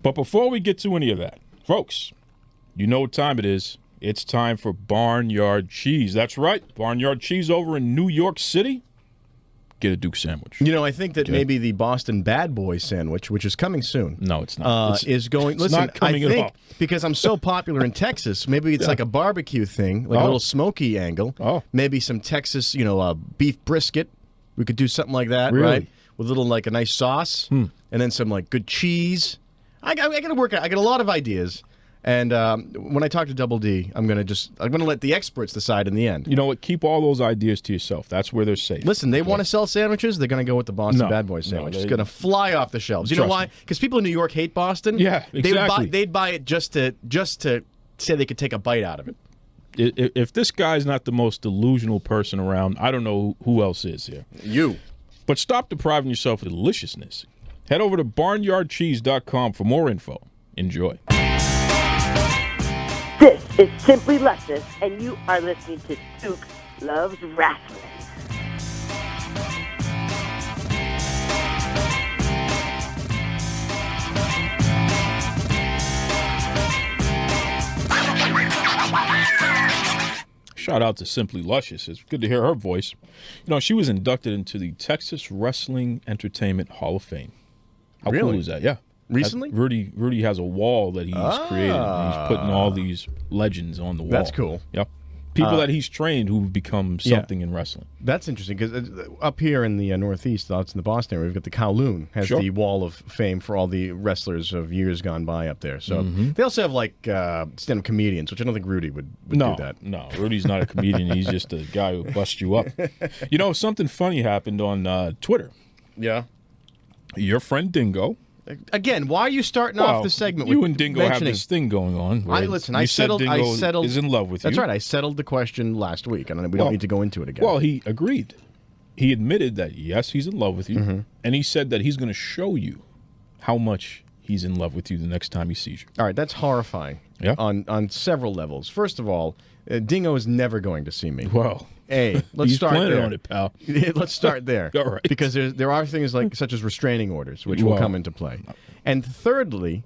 But before we get to any of that, folks, you know what time it is. It's time for Barnyard Cheese. That's right. Barnyard Cheese over in New York City. Get a Duke sandwich. I think that maybe the Boston Bad Boy sandwich, which is coming soon. No, it's not. Is going. It's listen, not coming I think at all. Because I'm so popular in Texas, maybe it's like a barbecue thing, like a little smoky angle. Oh. Maybe some Texas, beef brisket. We could do something like that, really? Right? With a nice sauce, and then some good cheese. I got to work out. I got a lot of ideas. And when I talk to Double D, I'm gonna let the experts decide in the end. You know what? Keep all those ideas to yourself. That's where they're safe. Listen, they want to sell sandwiches. They're gonna go with the Boston Bad Boy sandwich. It's gonna fly off the shelves. You know why? Because people in New York hate Boston. Yeah, exactly. They'd buy it just to say they could take a bite out of it. If this guy's not the most delusional person around, I don't know who else is here. You. But stop depriving yourself of deliciousness. Head over to barnyardcheese.com for more info. Enjoy. This is Simply Luscious, and you are listening to Duke Loves Rasslin. Shout out to Simply Luscious. It's good to hear her voice. She was inducted into the Texas Wrestling Entertainment Hall of Fame. How cool is that? Yeah. Recently? Rudy has a wall that he's created. He's putting all these legends on the wall. That's cool. Yep. People that he's trained who've become something in wrestling. That's interesting because up here in the Northeast, out in the Boston area, we've got the Kowloon has the Wall of Fame for all the wrestlers of years gone by up there. So they also have stand-up comedians, which I don't think Rudy would do that. No, Rudy's not a comedian. He's just a guy who busts you up. Something funny happened on Twitter. Yeah. Your friend Dingo. Again, why are you starting off the segment with you and Dingo have this thing going on? I settled. Dingo is in love with you. That's right. I settled the question last week, and we don't need to go into it again. Well, he agreed. He admitted that, yes, he's in love with you, and he said that he's going to show you how much he's in love with you the next time he sees you. All right, that's horrifying on several levels. First of all, Dingo is never going to see me. Well, let's start there. On it, pal. Let's start there. All right. Because there are things such as restraining orders, which will come into play. And thirdly,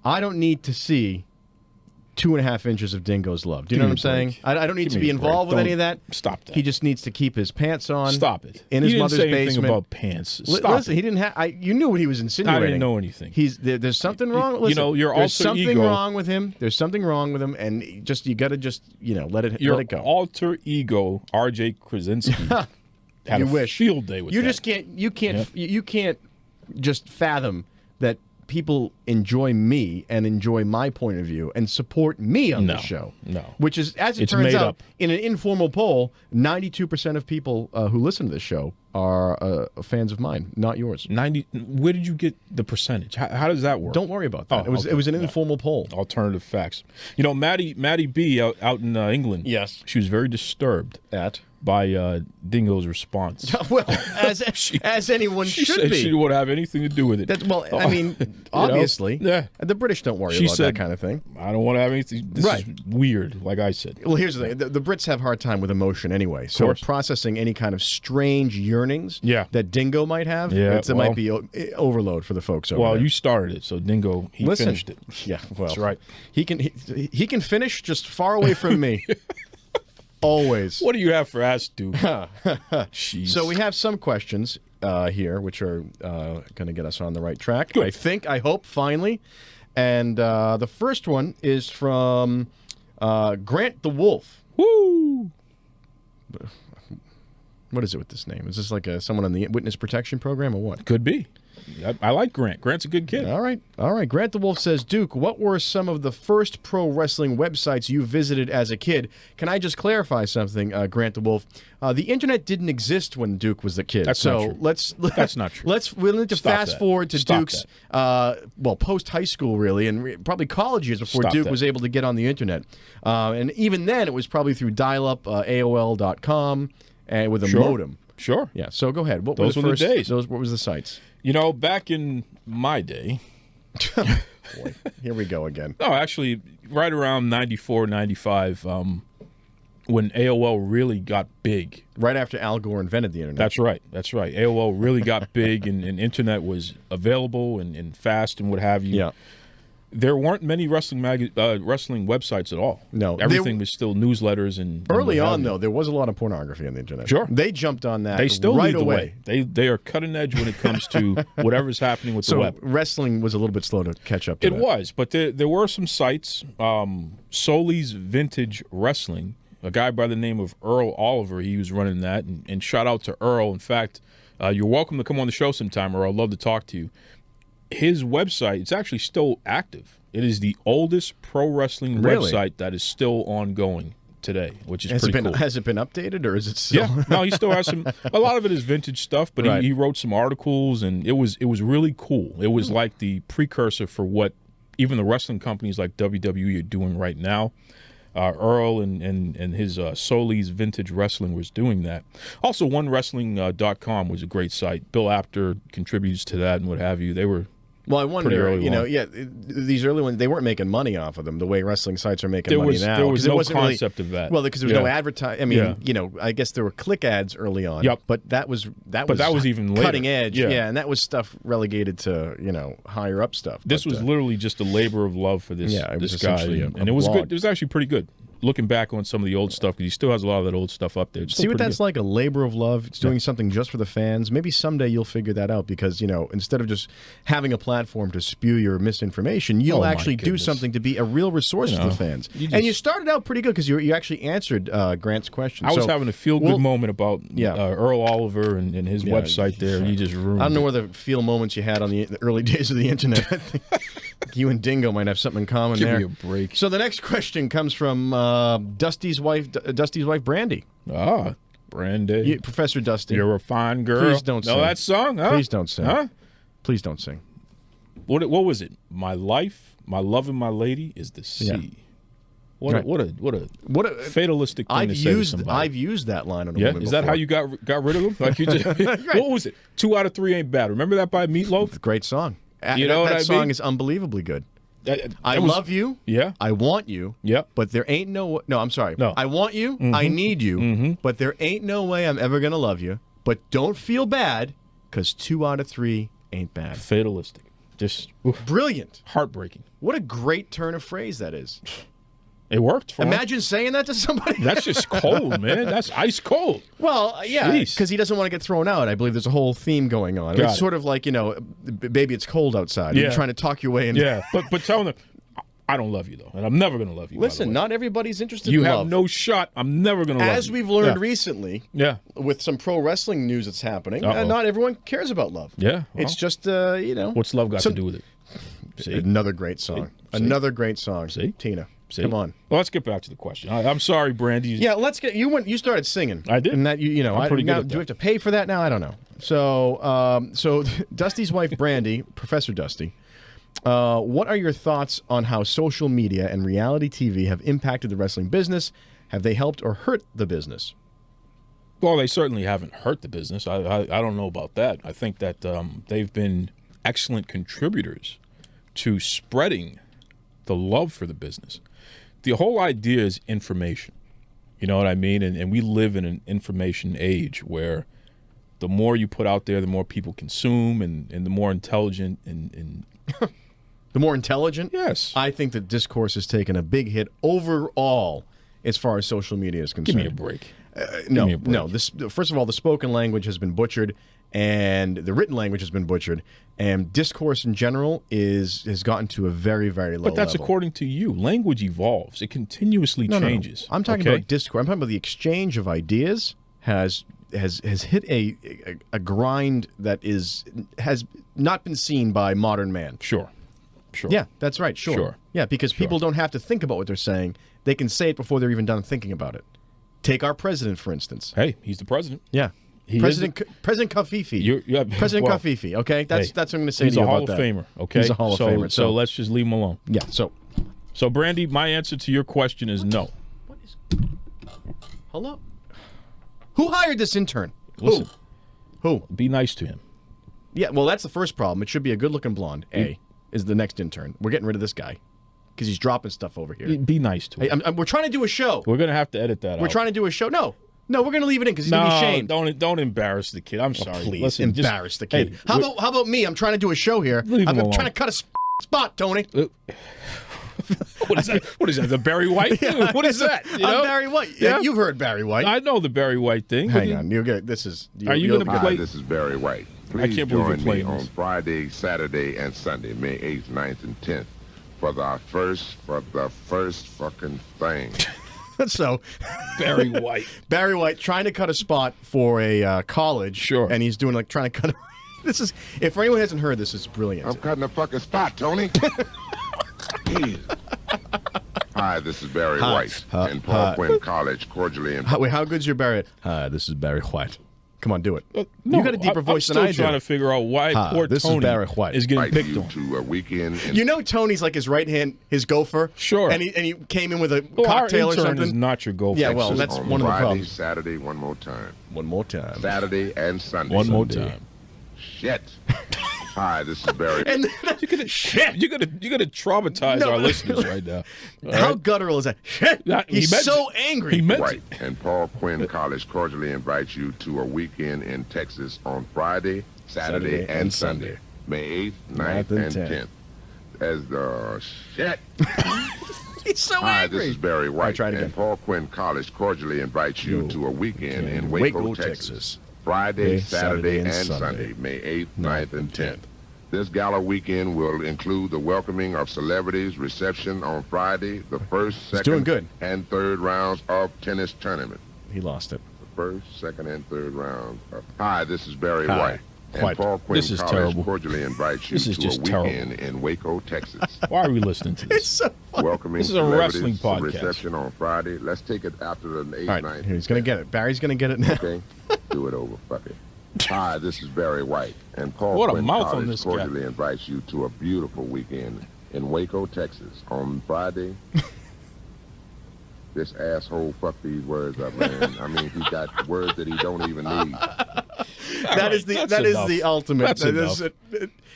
I don't need to see 2.5 inches of Dingo's love. Do you know what I'm saying? I don't need to be involved with any of that. Stop that. He just needs to keep his pants on. Stop it. In his mother's basement. He didn't say anything about pants. Listen, he didn't have. You knew what he was insinuating. I didn't know anything. There's something wrong. Listen, your there's alter something ego. wrong with him. There's something wrong with him, and you got to let it go. Alter ego, R.J. Krasinski. had a field day with you that. just can't. You can't just fathom that people enjoy me and enjoy my point of view and support me on the show. No. Which is, as it turns out, in an informal poll, 92% of people who listen to this show are fans of mine, not yours. 90. Where did you get the percentage? How does that work? Don't worry about that. It was an informal poll. Alternative facts. You know, Maddie B out in England. Yes. She was very disturbed by Dingo's response. Well, as anyone should be. She didn't want to have anything to do with it. I mean, obviously. The British don't worry about that kind of thing. I don't want to have anything. This is weird, like I said. Well, here's the thing. The Brits have a hard time with emotion anyway. So processing any kind of strange yearnings that Dingo might have, it might be overload for the folks over there. Well, you started it, so Dingo, he finished it. Yeah, well. That's right. He can finish just far away from me. Always. What do you have for us, Duke? So we have some questions here, which are going to get us on the right track. Good. I hope, finally. And the first one is from Grant the Wolf. Woo! What is it with this name? Is this like someone on the Witness Protection Program or what? Could be. I like Grant. Grant's a good kid. All right. Grant the Wolf says, Duke, what were some of the first pro wrestling websites you visited as a kid? Can I just clarify something, Grant the Wolf? The internet didn't exist when Duke was a kid. That's not true. That's not true. We'll need to fast forward to Duke's post high school really, and probably college years before Duke was able to get on the internet. And even then, it was probably through dial-up, AOL.com, and with a modem. Sure. Yeah. So go ahead. Those were the days. What was the sites? You know, back in my day. Boy, here we go again. No, actually, right around 94, 95, when AOL really got big. Right after Al Gore invented the internet. That's right. AOL really got big, and internet was available and fast and what have you. Yeah. There weren't many wrestling websites at all. No. Everything was still newsletters and early on, though, there was a lot of pornography on the internet. Sure. They jumped on that They still right lead the away. way. They are cutting edge when it comes to whatever's happening with the web. So wrestling was a little bit slow to catch up to that. It was, but there were some sites. Soli's Vintage Wrestling, a guy by the name of Earl Oliver, he was running that. And shout out to Earl. In fact, you're welcome to come on the show sometime, Earl. I'd love to talk to you. His website, it's actually still active. It is the oldest pro wrestling website that is still ongoing today, which is pretty cool. Has it been updated, or is it still? Yeah, no, he still has some. A lot of it is vintage stuff, but he wrote some articles, and it was really cool. It was like the precursor for what even the wrestling companies like WWE are doing right now. Earl and his Soli's Vintage Wrestling was doing that. Also, OneWrestling.com was a great site. Bill Apter contributes to that and what have you. They were. Well, I wonder, these early ones, they weren't making money off of them the way wrestling sites are making money now. There was no concept of that. Well, because there was no advertising. I mean, I guess there were click ads early on. Yep. But that was even later. Cutting edge. Yeah, and that was stuff relegated to, higher up stuff. This was literally just a labor of love for this guy. And it was good. It was actually pretty good. Looking back on some of the old stuff, because he still has a lot of that old stuff up there. See what that's like, a labor of love. It's doing something just for the fans. Maybe someday you'll figure that out because, instead of just having a platform to spew your misinformation, you'll actually do something to be a real resource for the fans. And you started out pretty good because you actually answered Grant's question. I was having a feel-good moment about Earl Oliver and his website there. You just ruined it. I don't know whether feel moments you had on the early days of the internet. I think you and Dingo might have something in common there. Give me a break. So the next question comes from Dusty's wife, Brandy. Ah, Brandy. Professor Dusty. You're a fine girl. Please don't sing. Know that song? Huh? Please don't sing. Huh? Please don't sing. What was it? My life, my love, and my lady is the sea. Yeah. What a fatalistic thing to say to somebody. I've used that line on a woman Is that before. how you got rid of them? Like you just, What was it? 2 out of 3 ain't bad. Remember that by Meatloaf? It's a great song. That song is unbelievably good. I love you. Yeah. I want you. Yeah. But there ain't no. No, I'm sorry. No. I want you. Mm-hmm. I need you. Mm-hmm. But there ain't no way I'm ever gonna love you. But don't feel bad, because 2 out of 3 ain't bad. Fatalistic. Just brilliant. Heartbreaking. What a great turn of phrase that is. It worked for him. Imagine saying that to somebody. That's just cold, man. That's ice cold. Well, yeah, because he doesn't want to get thrown out. I believe there's a whole theme going on. It's sort of like, baby, it's cold outside. Yeah. You're trying to talk your way in. Yeah, but telling them, I don't love you, though, and I'm never going to love you. Listen, not everybody's interested in love. You have no shot. I'm never going to love you. As we've learned recently, with some pro wrestling news that's happening, not everyone cares about love. Yeah. It's just, What's love got to do with it? See? Another great song. See? Another great song. See? Tina. See? Come on. Well, let's get back to the question. I'm sorry, Brandy. Yeah, let's get you started singing. I did. And that I'm pretty good now, at that. do we have to pay for that now? I don't know. So Dusty's wife Brandy, Professor Dusty, what are your thoughts on how social media and reality TV have impacted the wrestling business? Have they helped or hurt the business? Well, they certainly haven't hurt the business. I don't know about that. I think that they've been excellent contributors to spreading the love for the business. The whole idea is information. You know what I mean? And we live in an information age where the more you put out there, the more people consume, and the more intelligent and The more intelligent? Yes. I think that discourse has taken a big hit overall as far as social media is concerned. Give me a break. No. First of all, the spoken language has been butchered, and the written language has been butchered, and discourse in general has gotten to a very, very low level. But that's according to you. Language evolves. It continuously changes. No. I'm talking about discourse. I'm talking about the exchange of ideas has hit a grind that has not been seen by modern man. Sure. Yeah, that's right. Sure. Yeah, because people don't have to think about what they're saying. They can say it before they're even done thinking about it. Take our president, for instance. Hey, he's the president. Yeah. President Kafifi. President Kafifi, okay? That's what I'm going to say to you about that. He's a Hall of Famer, okay? He's a Hall of Famer. So let's just leave him alone. Yeah, So, Brandy, my answer to your question is no. Hello? Who hired this intern? Listen. Who? Be nice to him. Yeah, well, that's the first problem. It should be a good-looking blonde. Is the next intern. We're getting rid of this guy because he's dropping stuff over here. Be nice to him. Hey, we're trying to do a show. We're going to have to edit that out. We're trying to do a show. No, we're going to leave it in because he's going to be shamed. Don't embarrass the kid. I'm sorry. Please, Listen, embarrass the kid. Hey, how about me? I'm trying to do a show here. I'm trying to cut a spot, Tony. What is that? What is that? The Barry White? Yeah, what is that? I'm Barry White. Yeah, you've heard Barry White. I know the Barry White thing. Hang on, you get this is. Are you going to play? Hi, this is Barry White. Please join me on Friday, Saturday, and Sunday, May 8th, 9th, and 10th, for the first fucking thing. So, Barry White. Barry White trying to cut a spot for a college. Sure. And he's doing trying to cut. This is, if anyone hasn't heard this, it's brilliant. I'm cutting a fucking spot, Tony. Hi, this is Barry White, and Paul Quinn College cordially invite. Wait, how good's your Barry? Hi, this is Barry White. Come on, do it. No, you got a deeper voice than I do. I'm still trying to figure out why poor this Tony is Barry White. is getting picked on. To a weekend. You know Tony's like his right hand, his gopher. Sure. And he came in with a cocktail our or something. intern is not your gopher. Yeah, well, that's on one of the Friday, problems. Saturday, one more time. One more time. Saturday and Sunday. One more time. Shit. Hi, this is Barry. And you're gonna traumatize our listeners right now. How guttural is that? Shit. He's so angry. He meant Right. And Paul Quinn College cordially invites you to a weekend in Texas on Friday, Saturday, and Sunday, May 8th, 9th, and 10th. As the shit. He's so Hi, angry. this is Barry White. Try it again. And Paul Quinn College cordially invites you to a weekend in Waco, Texas. Friday, Saturday, and Sunday, May 8th, 9th, and 10th. This gala weekend will include the welcoming of celebrities, reception on Friday, the first, second, and third rounds of tennis tournament. He lost it. The first, second, and third rounds. Hi, this is Barry White. And Paul Quinn This is College terrible. cordially invites you to a weekend in Waco, Texas. Why are we listening to this? It's so Welcoming This is a wrestling celebrities, podcast. reception on Friday. Let's take it after the 8th, All right, 9th. here, he's going to get it. Barry's going to get it now. Okay, do it over. Fuck it. Hi, this is Barry White, and Paul What a Quinn mouth on College this guy. cordially invites you to a beautiful weekend in Waco, Texas on Friday. This asshole fucked these words up, man. I mean, he got words that he don't even need. That is the ultimate. That's enough.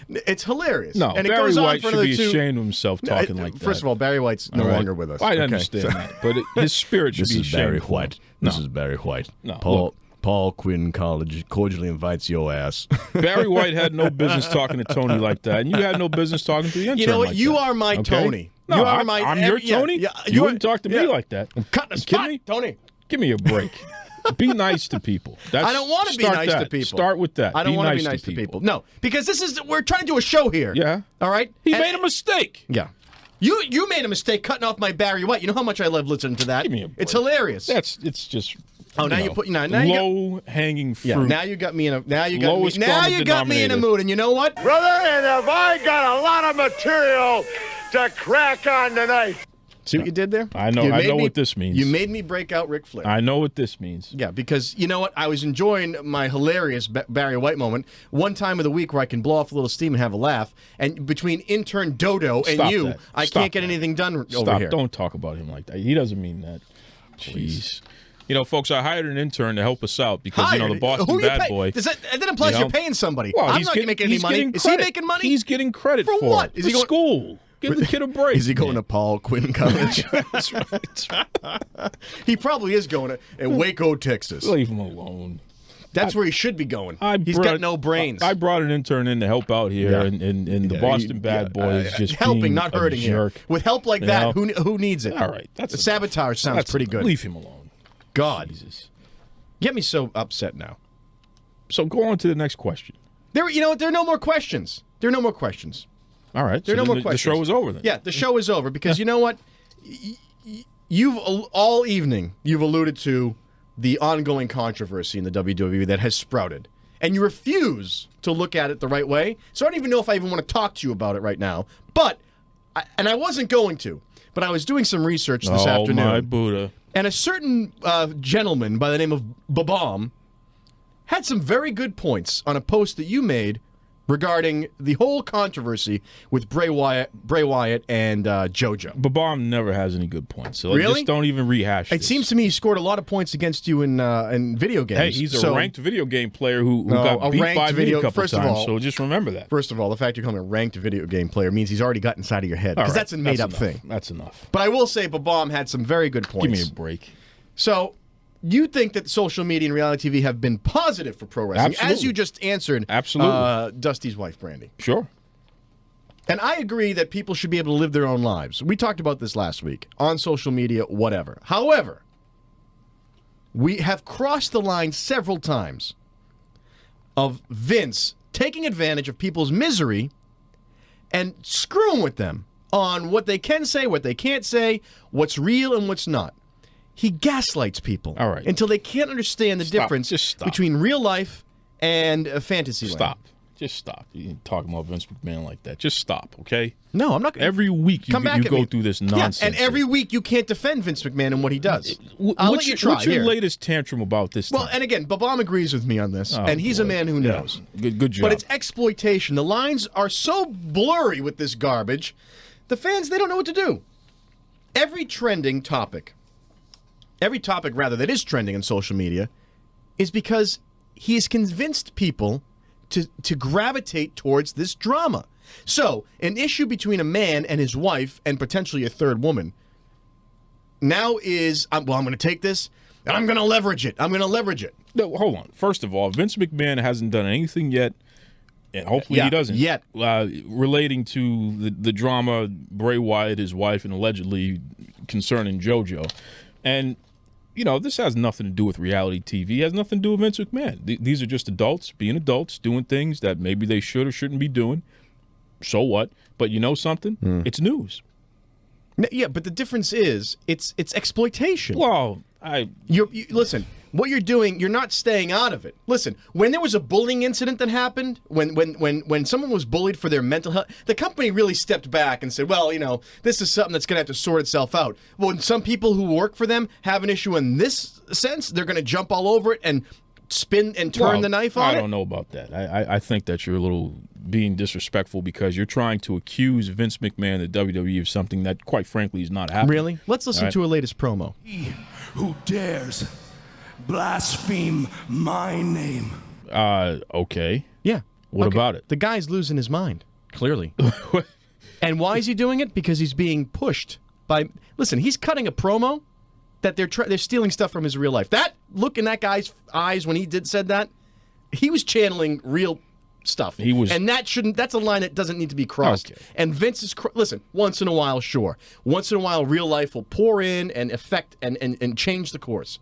It's hilarious. No, and it Barry goes on White for should another be two. ashamed of himself talking like that. First of all, Barry White's no longer with us. I Okay. understand that, but his spirit should This be is ashamed. Barry for him. White. This is Barry White. No, Paul Quinn College cordially invites your ass. Barry White had no business talking to Tony like that, and you had no business talking to the intern. You know what? like You that. are my Okay? Tony. No, You are my. I'm your Tony. Yeah, you wouldn't talk to me like that. I'm cutting a You kidding spot, me? Tony. Give me a break. Be nice to people. I don't want to be nice to people. Start with that. I don't want to be nice to people. No, because we're trying to do a show here. Yeah. All right. He made a mistake. Yeah. You made a mistake cutting off my Barry White. You know how much I love listening to that. Give me a break. It's hilarious. It's just Oh, now you put low hanging fruit. Yeah, now you got me in a mood. And you know what, Brother, and have I got a lot of material to crack on tonight. See what you did there? I know what this means. You made me break out Ric Flair. I know what this means. Yeah, because you know what? I was enjoying my hilarious Barry White moment. One time of the week where I can blow off a little steam and have a laugh. And between intern Dodo and you, I can't get anything done over here. Don't talk about him like that. He doesn't mean that. Jeez. You know, folks, I hired an intern to help us out because, the Boston Bad Boy. That implies you're paying somebody. Well, I'm not making any money. Is he making money? He's getting credit for what? It. Is he going to school? Give the kid a break. Is he going to Paul Quinn College? That's right. He probably is going to Waco, Texas. Leave him alone. That's where he should be going. He's got no brains. I brought an intern in to help out here, and the Boston Bad Boy is just helping, being not hurting here. With help like that, who needs it? All right, that's sabotage sounds pretty good. Leave him alone. God, Jesus, get me so upset now. So go on to the next question. There are no more questions. There are no more questions. All right, there are no more questions. The show is over then. Yeah, the show is over because you know what? You've all evening you've alluded to the ongoing controversy in the WWE that has sprouted, and you refuse to look at it the right way. So I don't even know if I even want to talk to you about it right now. But I wasn't going to, but I was doing some research this afternoon. Oh my Buddha! And a certain gentleman by the name of Babam had some very good points on a post that you made regarding the whole controversy with Bray Wyatt and JoJo. Babam never has any good points, so really? Just don't even rehash it. It seems to me he scored a lot of points against you in video games. Hey, he's a ranked video game player who got beat by me a couple times, so just remember that. First of all, the fact you're calling him a ranked video game player means he's already got inside of your head, because that's a made-up thing. That's enough. But I will say Babam had some very good points. Give me a break. So you think that social media and reality TV have been positive for pro wrestling, Absolutely. as you just answered Dusty's wife, Brandy. Sure. And I agree that people should be able to live their own lives. We talked about this last week, on social media, whatever. However, we have crossed the line several times of Vince taking advantage of people's misery and screwing with them on what they can say, what they can't say, what's real and what's not. He gaslights people until they can't understand the difference between real life and fantasy land. Stop. Just stop. You ain't talking about Vince McMahon like that. Just stop, okay? No, I'm not. Every week you go through this nonsense. Yeah, and every week you can't defend Vince McMahon and what he does. I'll let you try. What's your latest tantrum about this time? Well, and again, Babam agrees with me on this, and he's a man who knows. Good job. But it's exploitation. The lines are so blurry with this garbage, the fans, they don't know what to do. Every topic that is trending on social media is because he has convinced people to gravitate towards this drama. So, an issue between a man and his wife and potentially a third woman now is, I'm going to take this and I'm going to leverage it. No, hold on. First of all, Vince McMahon hasn't done anything yet, and hopefully he doesn't, yet relating to the drama Bray Wyatt, his wife, and allegedly concerning JoJo. And this has nothing to do with reality TV. It has nothing to do with Vince McMahon. These are just adults being adults, doing things that maybe they should or shouldn't be doing. So what? But you know something? It's news. Yeah, but the difference is it's exploitation. Well, you listen. What you're doing, you're not staying out of it. Listen, when there was a bullying incident that happened, when someone was bullied for their mental health, the company really stepped back and said, well, this is something that's going to have to sort itself out. Well, when some people who work for them have an issue in this sense, they're going to jump all over it and spin and turn the knife on it? I don't know about that. I think that you're a little being disrespectful because you're trying to accuse Vince McMahon, the WWE, of something that, quite frankly, is not happening. Really? Let's listen to her latest promo. He who dares blaspheme my name. Okay. Yeah. What about it? The guy's losing his mind, clearly. And why is he doing it? Because he's being pushed by... Listen, he's cutting a promo that they're stealing stuff from his real life. That look in that guy's eyes when he said that, he was channeling real stuff. He was, and that's a line that doesn't need to be crossed. Okay. And Vince is listen, once in a while, sure. Once in a while, real life will pour in and affect and change the course.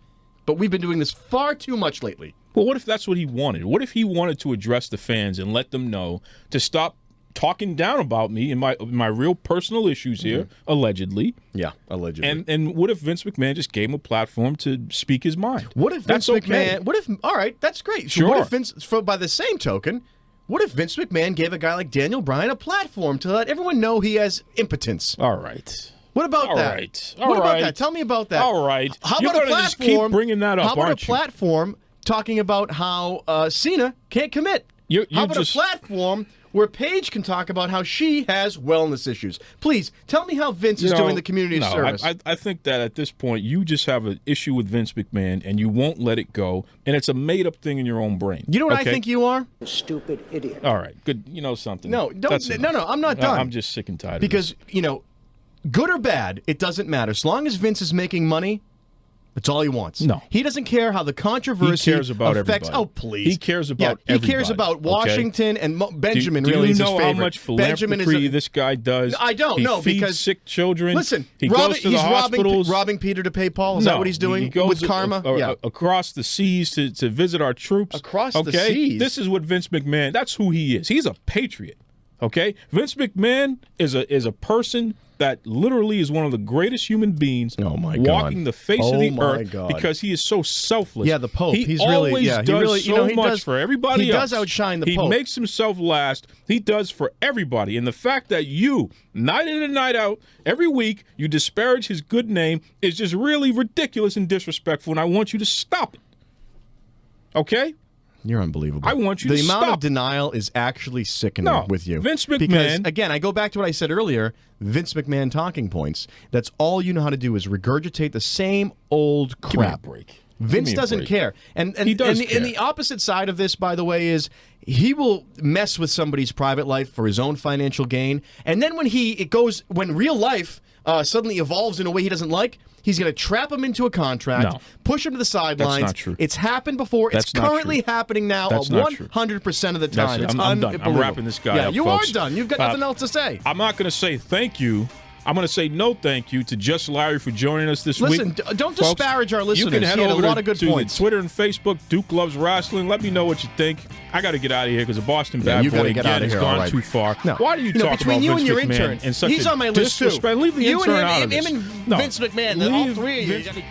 But we've been doing this far too much lately. Well, what if that's what he wanted? What if he wanted to address the fans and let them know to stop talking down about me and my real personal issues here, allegedly. Yeah, allegedly. And what if Vince McMahon just gave him a platform to speak his mind? What if Vince McMahon? All right, that's great. Sure. What if Vince? By the same token, what if Vince McMahon gave a guy like Daniel Bryan a platform to let everyone know he has impotence? All right. What about that? Right. What about that? Tell me about that. All right. How You're about a gonna platform? just keep bringing that up, how about aren't a platform talking about how Cena can't commit? How about a platform where Paige can talk about how she has wellness issues? Please tell me how Vince is doing the community service. I think that at this point you just have an issue with Vince McMahon and you won't let it go, and it's a made-up thing in your own brain. You know what I think you are? A stupid idiot. All right, good. You know something? No, I'm not done. I'm just sick and tired. Because good or bad, it doesn't matter. As long as Vince is making money, that's all he wants. No. He doesn't care how the controversy he cares about affects. everybody. Oh, please. He cares about everybody. He cares about Washington and Benjamin. Do really you is know his favorite. how much Benjamin philanthropy is this guy does? I don't know feeds because sick children. Listen, he goes to the he's hospitals. robbing Peter to pay Paul. Is that what he's doing? He goes with karma? across the seas to visit our troops. Across the seas. This is what Vince McMahon. That's who he is. He's a patriot. Okay, Vince McMahon is a person that literally is one of the greatest human beings walking the face of the earth because he is so selfless. Yeah, the Pope. He He's always really, does so much for everybody he else. He does outshine the Pope. He makes himself last. He does for everybody. And the fact that you, night in and night out, every week, you disparage his good name is just really ridiculous and disrespectful, and I want you to stop it. Okay? You're unbelievable. I want you to stop. The amount of denial is actually sickening with you. Vince McMahon. Because, again, I go back to what I said earlier, Vince McMahon talking points. That's all you know how to do is regurgitate the same old crap. Give me a break. Vince doesn't care. And he does care. And the opposite side of this, by the way, is he will mess with somebody's private life for his own financial gain. And then when real life suddenly evolves in a way he doesn't like, he's going to trap him into a contract, push him to the sidelines. That's not true. It's happened before. That's it's currently happening now 100% of the time. I'm done. I'm wrapping this guy up, you folks. are done. You've got nothing else to say. I'm not going to say thank you. I'm going to say no thank you to Just Larry for joining us this week. Listen, don't disparage our listeners. You can head he had over a lot of good to points. Twitter and Facebook, Duke Loves Rasslin. Let me know what you think. I got to get out of here because the Boston Bad Boy again has gone too far. No. Why do you talk between about you Vince and your McMahon intern, in such he's a on my list too. disrespect? Leave the intern out of this. Him and Vince McMahon, all three of you.